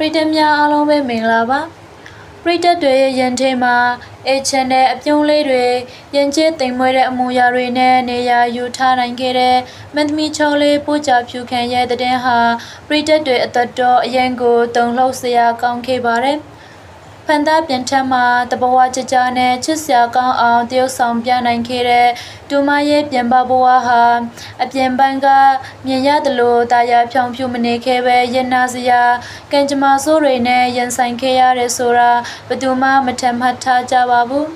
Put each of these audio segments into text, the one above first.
ပရိသတ်များအားလုံးပဲမင်္ဂလာပါပရိသတ်တွေရဲ့ယဉ်ထဲမှာchannel အပြုံးလေးတွေယဉ်ကျေးသိမ်မွေးတဲ့အမူအရာတွေနဲ့နေရာယူထားနိုင်ခဲ့တဲ့မန္တမီချောလေးပို့ချဖြူခံရဲ့တဲ့ဟာပရိသတ်တွေအသက်တော်အရင်ကိုတုံလှုပ်စရာကောင်းခဲ့ပါတယ်ဖန်သားပြန်ထမ်းမှာတဘဝကြကြနဲ့ချစ်စရာကောင်းအောင်တရုပ်ဆောင်ပြနိုင်ခဲ့တဲ့ဒူမရဲ့ပြန်ပဘဝဟာအပြင်ပန်းကမြင်ရတယ်လို့တာယာဖြောင်ဖြူမနေခဲ့ပဲရင်နာစရာကံကြမ္မာဆိုးတွေနဲ့ရင်ဆိုင်ခဲ့ရတဲ့ဆိုတာဘယ်သူမှမထင်မှတ်ထားကြပါဘူး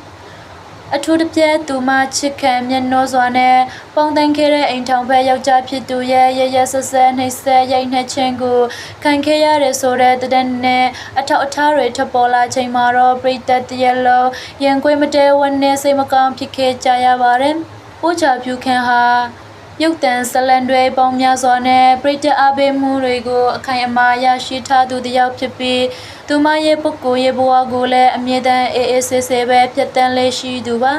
အထူးတစ်ပြည့်သူမချစ်ခံမျက်နှာစွာနဲ့ပေါင်းတန်းခဲ့တဲ့အိမ်ထောင်ဖက်ယောက်ျားဖြစ်သူရဲ့ရရဆက်ဆက်နှိမ့်ဆက်ရိုက်နှက်ခြင်းကိုခံခဲ့ရတဲ့ဆိုတဲ့တတဲ့နဲ့အထောက်အထားတွေထပ်ပေါ်လာချိန်မှာတော့ပရိသတ်တရလုံးရင်ခွေးမတဲဝန်းနဲ့စိတ်မကောင်းဖြစ်ခဲ့ကြရပါတယ်။ပို့ချဖြူခံဟာရုပ်တံဇလန်တွေပေါင်းများစွာနဲ့ပရိသတ်အပေးမှုတွေကိုအခိုင်အမာရရှိထားသူတစ်ယောက်ဖြစ်ပြီးသူမရဲ့ပုဂ္ဂိုလ်ရဲ့ဘဝကိုလည်းအမြဲတမ်းအေးအေးဆေးဆေးပဲဖြတ်တန်းလေးရှိသူပါ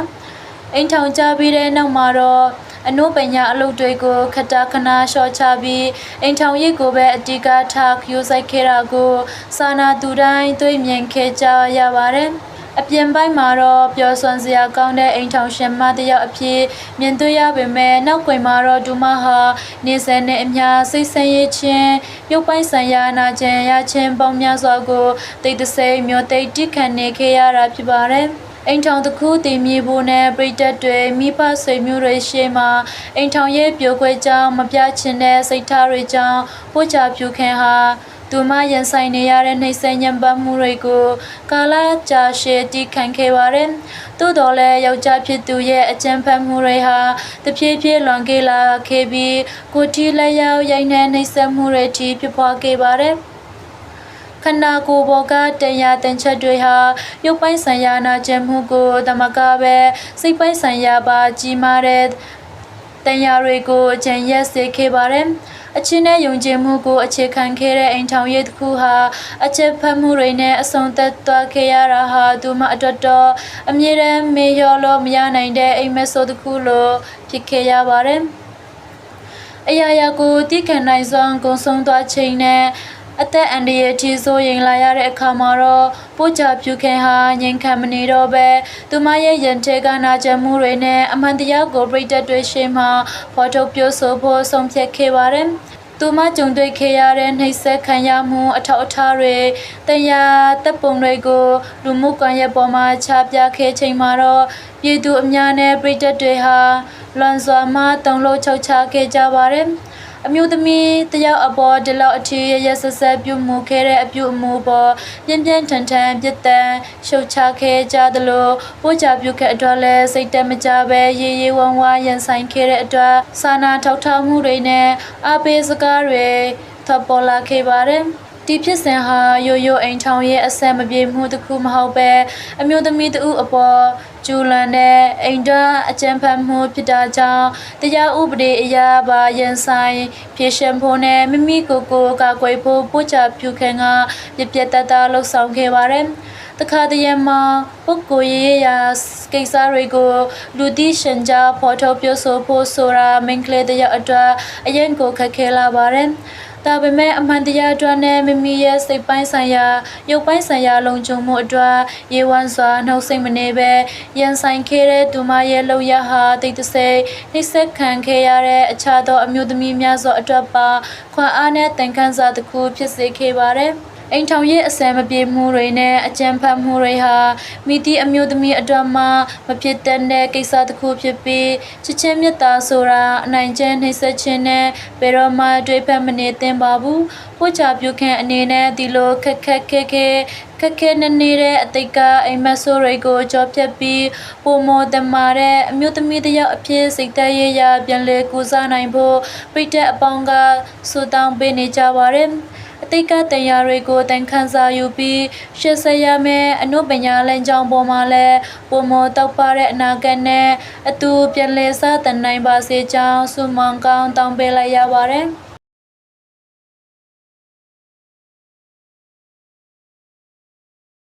အိမ်ထောင်ကြပြီးတဲ့နောက်မှာတော့အနုပညာအလုပ်တွေကိုခတခဏလျှော့ချပြီးအိမ်ထောင်ရေးကိုပဲအတိကထားခ ्यू ဆိုင်ခဲ့တာကိုစာနာသူတိုင်းတွေ့မြင်ခဲ့ကြရပါတယ်အပြင်ပိုင်းမှာတော့ပျော်ရွှင်စရာကောင်းတဲ့အိမ်ထောင်ရှင်မတယောက်အဖြစ်မြင်တွေ့ရပေမဲ့နောက်ကွယ်မှာတော့ဒူမဟာနေဆက်နဲ့အများစိတ်ဆင်းရဲခြင်းရုပ်ပိုင်းဆိုင်ရာနာကျင်ရခြင်းပေါင်းများစွာကိုတိတ်တဆိတ်မျိုးတိတ်တိခံနေခဲ့ရတာဖြစ်ပါတယ်အိမ်ထောင်တစ်ခုတည်မြဲဖို့နဲ့ပရိသတ်တွေမိဘဆွေမျိုးတွေရှေ့မှာအိမ်ထောင်ရဲ့ပြိုကွဲကြောင်းမပြချင်တဲ့စိတ်ထားတွေကြောင့်ပို့ချဖြူခံဟာသူမရင်ဆိုင်နေရတဲ့နှိမ့်ဆက်ညံပတ်မှုတွေကိုကာလကြာရှည်တည်ခံခဲ့ပါတယ်။သို့တော်လည်းယောက်ျားဖြစ်သူရဲ့အကြမ်းဖက်မှုတွေဟာတဖြည်းဖြည်းလွန်ခဲ့လာခဲ့ပြီးကိုတီလက်ရောက်ရိုက်နှက်နှိမ့်ဆက်မှုတွေထိဖြစ်ပွားခဲ့ပါတယ်။ခန္ဓာကိုယ်ပေါ်ကတရားတင်ချက်တွေဟာရုပ်ပိုင်းဆိုင်ရာနာကျင်မှုကိုတမကပဲစိတ်ပိုင်းဆိုင်ရာပါကြီးမားတဲ့တရားတွေကိုအကျဉ်းရက်စေခဲ့ပါတယ်အချင်းနဲ့ယုံကြည်မှုကိုအခြေခံခဲ့တဲ့အိမ်ထောင်ရေးတစ်ခုဟာအချက်ဖတ်မှုတွေနဲ့အဆုံးသတ်သွားခဲ့ရတာဟာသူမအတွက်တော့အမြဲတမ်းမေ့လျော့လို့မရနိုင်တဲ့အိမ်မက်ဆိုးတစ်ခုလိုဖြစ်ခဲ့ရပါတယ်အရာရာကိုတိခံနိုင်စွာကုံဆုံးသွားချိန်နဲ့အသက်အန္တရာယ်ကြီးစိုးရင်လာရတဲ့အခါမှာတော့ပို့ချဖြူခံဟာငြိမ်ခံမနေတော့ပဲသူမရဲ့ရင်ထဲကနာကျင်မှုတွေနဲ့အမှန်တရားကိုပြိတ္တတွေရှေ့မှာဖော်ထုတ်ပြောဆိုဖို့ဆုံးဖြတ်ခဲ့ပါတယ်သူမကြုံတွေ့ခဲ့ရတဲ့နှိမ့်ဆက်ခံရမှုအထောက်အထားတွေတရားတပ်ပုံတွေကိုလူမှုကွန်ရက်ပေါ်မှာချပြခဲ့ချိန်မှာတော့ပြည်သူအများနဲ့ပြိတ္တတွေဟာလွန်စွာမှတုံ့လို့ချုပ်ချခဲ့ကြပါတယ်အမျိုးသမီးတယောက်အပေါ်ဒီလောက်အထီးရဆက်ဆက်ပြုမှုခဲ့တဲ့အပြုအမူပေါ်ပြင်းပြင်းထန်ထန်ပြစ်ဒဏ်ရှုတ်ချခဲ့ကြသလိုပို့ချပြုခဲ့အတွက်လည်းစိတ်တမကြပဲရေရေဝမ်းဝါရင်ဆိုင်ခဲ့တဲ့အတွက်စာနာထောက်ထားမှုတွေနဲ့အပေးစကားတွေထပ်ပေါ်လာခဲ့ပါတယ်ဒီဖြစ်စဉ်ဟာရိုးရိုးအိမ်ထောင်ရဲ့အဆက်မပြေမှုတစ်ခုမဟုတ်ပဲအမျိုးသမီးတဦးအပေါ်ကျူလန်တဲ့အိမ်တွင်းအကြမ်းဖက်မှုဖြစ်တာကြောင့်တရားဥပဒေအရပါရင်ဆိုင်ဖြေရှင်းဖို့နဲ့မိမိကိုယ်ကိုကာကွယ်ဖို့ပို့ချဖြူခံကပြပြတတ်တာလှုပ်ဆောင်ခဲ့ပါတယ်တခါတည်းမှာပုဂ္ဂိုလ်ရေးရာကိစ္စတွေကိုလူသိရှင်ကြားဖော်ထုတ်ပြောဆိုဖို့ဆိုတာမိန်းကလေးတယောက်အတွက်အရင်ကိုခက်ခဲလာပါတယ်ဒါပေမဲ့အမှန်တရားအတွက်နဲ့မိမိရဲ့စိတ်ပိုင်းဆိုင်ရာရုပ်ပိုင်းဆိုင်ရာလုံခြုံမှုအတွက်ရေဝမ်းစွာနှုတ်ဆက်မနေပဲရန်ဆိုင်ခဲ့တဲ့ဒူမရဲ့လောက်ရဟာတိတ်တဆိတ်နှိမ့်ဆက်ခံခဲ့ရတဲ့အခြားသောအမျိုးသမီးများစွာအတွက်ပါခွန်အားနဲ့တန်ခမ်းစာတစ်ခုဖြစ်စေခဲ့ပါတယ်အိမ်ထောင်ရဲ့အစံမပြေမှုတွေနဲ့အကြမ်းဖက်မှုတွေဟာမိသည့်အမျိုးသမီးအတွက်မှမဖြစ်တဲ့ကိစ္စတစ်ခုဖြစ်ပြီးချစ်ချင်းမြတ်တာဆိုတာအနိုင်ကျင့်နှိမ့်ဆက်ခြင်းနဲ့ဘယ်တော့မှတွေ့ဖက်မနေသင့်ပါဘူးပို့ချပြုခံအနေနဲ့ဒီလိုခက်ခဲနေနေတဲ့အတိတ်ကအိမ်မက်ဆိုးတွေကိုကြောဖြတ်ပြီးပုံမတမာတဲ့အမျိုးသမီးတယောက်အဖြစ်စိတ်သက်ရရပြန်လည်ကူစားနိုင်ဖို့ပြည့်တဲ့အပေါင်းကဆူတောင်းပေးနေကြပါတယ်အတိတ်ကတရားတွေကိုတန်ခန်းစာယူပြီးရှေ့ဆက်ရမယ်အနုပညာလမ်းကြောင်းပေါ်မှာလည်းပုံမတောက်ပါတဲ့အနာဂတ်နဲ့အတူပြန်လည်စတင်နိုင်ပါစေကြောင်းဆုမွန်ကောင်းတောင်းပေးလိုက်ရပါတယ်